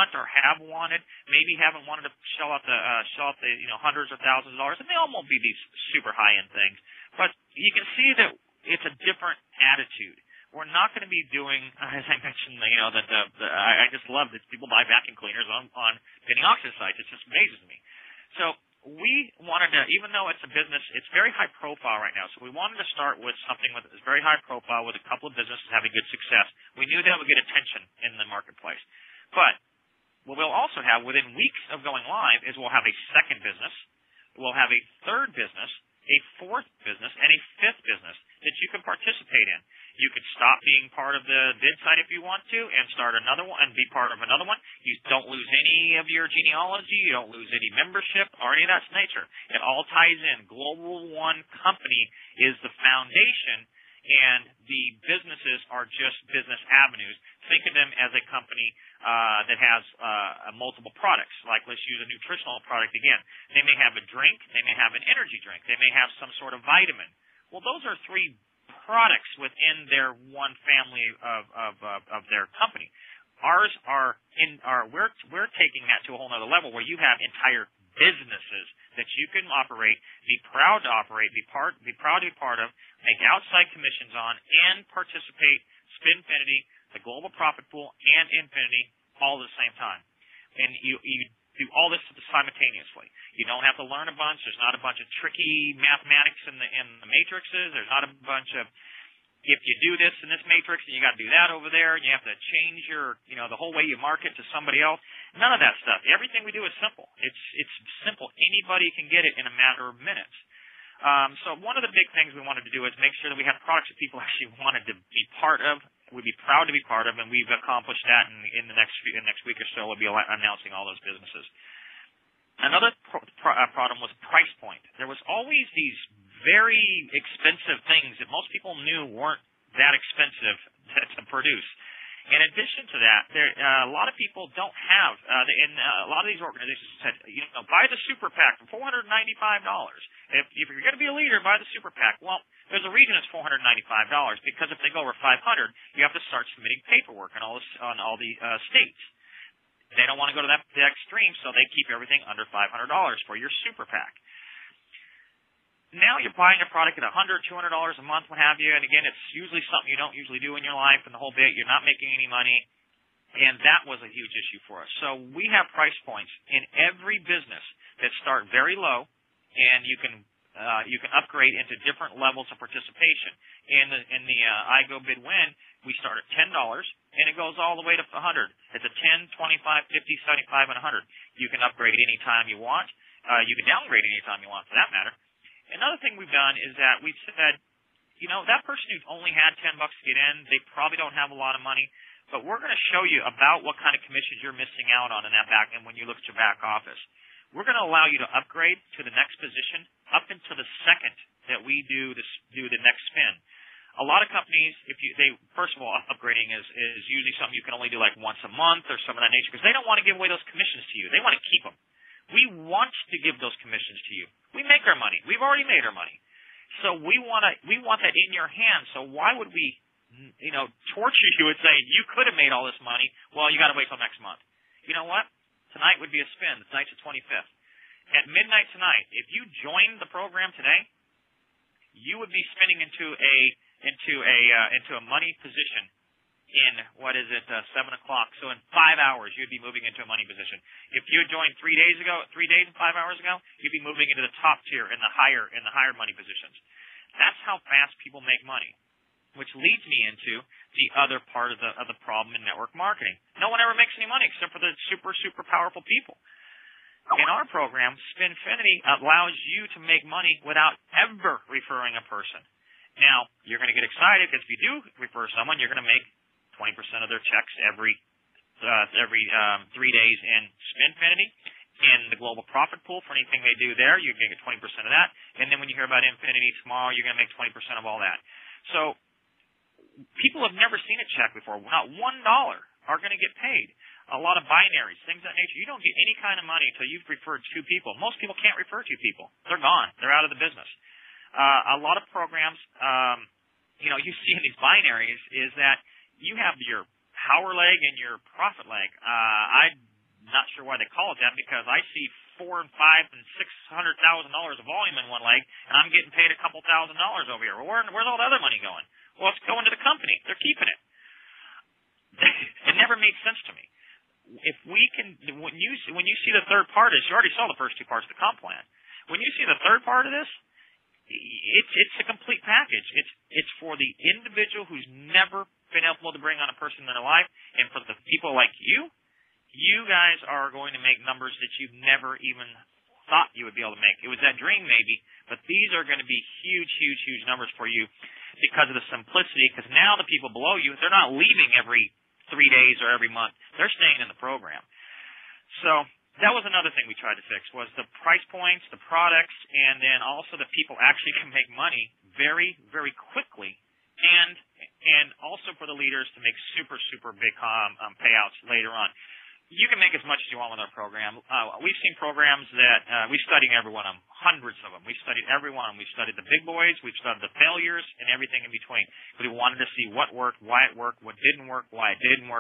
want or have wanted, maybe haven't wanted to shell out the hundreds of thousands of dollars, and they all won't be these super high-end things. But you can see that it's a different attitude. We're not going to be doing, as I mentioned, I just love that people buy vacuum cleaners on pending auction sites. It just amazes me. So we wanted to, even though it's a business, it's very high profile right now. So we wanted to start with something that is very high profile with a couple of businesses having good success. We knew that would get attention in the marketplace. But what we'll also have within weeks of going live is we'll have a second business, we'll have a third business, a fourth business, and a fifth business that you can participate in. You could stop being part of the bid site if you want to and start another one and be part of another one. You don't lose any of your genealogy. You don't lose any membership or any of that nature. It all ties in. Global One Company is the foundation, and the businesses are just business avenues. Think of them as a company that has multiple products. Like, let's use a nutritional product again. They may have a drink. They may have an energy drink. They may have some sort of vitamin. Well, those are three products within their one family of their company. Ours we're taking that to a whole nother level where you have entire businesses that you can operate, be proud to operate, be proud to be part of, make outside commissions on, and participate Spinfinity, the Global Profit Pool, and Infinity all at the same time. And you do all this simultaneously. You don't have to learn a bunch. There's not a bunch of tricky mathematics in the matrices. There's not a bunch of, if you do this in this matrix, then you got to do that over there, and you have to change the whole way you market to somebody else. None of that stuff. Everything we do is simple. It's simple. Anybody can get it in a matter of minutes. So one of the big things we wanted to do is make sure that we had products that people actually wanted to be part of, would be proud to be part of, and we've accomplished that in the next week or so. We'll be announcing all those businesses. Another problem was price point. There was always these very expensive things that most people knew weren't that expensive to produce. In addition to that, a lot of people don't have, and a lot of these organizations said, buy the super PAC for $495. If you're going to be a leader, buy the super PAC. Well, there's a reason it's $495 because if they go over 500, you have to start submitting paperwork on all the states. They don't want to go to that extreme, so they keep everything under $500 for your super PAC. Now you're buying a product at $100, $200 a month, what have you, and again, it's usually something you don't usually do in your life and the whole bit. You're not making any money, and that was a huge issue for us. So we have price points in every business that start very low, and you can upgrade into different levels of participation. In the I Go Bid Win, we start at $10, and it goes all the way to $100. It's a 10, 25, 50, 75, and 100. You can upgrade any time you want. You can downgrade any time you want, for that matter. Another thing we've done is that we've said, that person who only had $10 to get in, they probably don't have a lot of money, but we're going to show you about what kind of commissions you're missing out on in that back end when you look at your back office. We're going to allow you to upgrade to the next position up until the second that we do the next spin. A lot of companies, first of all, upgrading is usually something you can only do like once a month or some of that nature because they don't want to give away those commissions to you. They want to keep them. We want to give those commissions to you. We make our money. We've already made our money. So we want that in your hands. So why would we, torture you and say, you could have made all this money? Well, you got to wait till next month. You know what? Tonight would be a spin. Tonight's the 25th. At midnight tonight, if you joined the program today, you would be spinning into a money position in, 7 o'clock. So in 5 hours, you'd be moving into a money position. If you had joined 3 days and 5 hours ago, you'd be moving into the top tier in the higher money positions. That's how fast people make money, which leads me into the other part of the problem in network marketing. No one ever makes any money except for the super, super powerful people. In our program, Spinfinity allows you to make money without ever referring a person. Now, you're going to get excited because if you do refer someone, you're going to make 20% of their checks every 3 days in Spinfinity. In the Global Profit Pool, for anything they do there, you're going to get 20% of that. And then when you hear about Infinity tomorrow, you're going to make 20% of all that. So people have never seen a check before. Not $1 are going to get paid. A lot of binaries, things of that nature. You don't get any kind of money until you've referred 2 people. Most people can't refer 2 people. They're gone. They're out of the business. A lot of programs, you see in these binaries is that you have your power leg and your profit leg. I not sure why they call it that, because I see $4 and $5 and $600,000 of volume in one leg, and I'm getting paid a couple $1,000 over here. Well, where's all the other money going? Well, it's going to the company. They're keeping it. It never made sense to me. If we can, when you see the third part of this, you already saw the first two parts of the comp plan. When you see the third part of this, it's a complete package. It's for the individual who's never been able to bring on a person in their life, and for the people like you guys are going to make numbers that you've never even thought you would be able to make. It was that dream maybe, but these are going to be huge, huge, huge numbers for you because of the simplicity, because now the people below you, they're not leaving every 3 days or every month. They're staying in the program. So that was another thing we tried to fix, was the price points, the products, and then also that people actually can make money very, very quickly, and also for the leaders to make super, super big payouts later on. You can make as much as you want with our program. We've seen programs that we studied every one of them, hundreds of them. We studied every one of them. We studied the big boys. We've studied the failures and everything in between. Because we wanted to see what worked, why it worked, what didn't work, why it didn't work.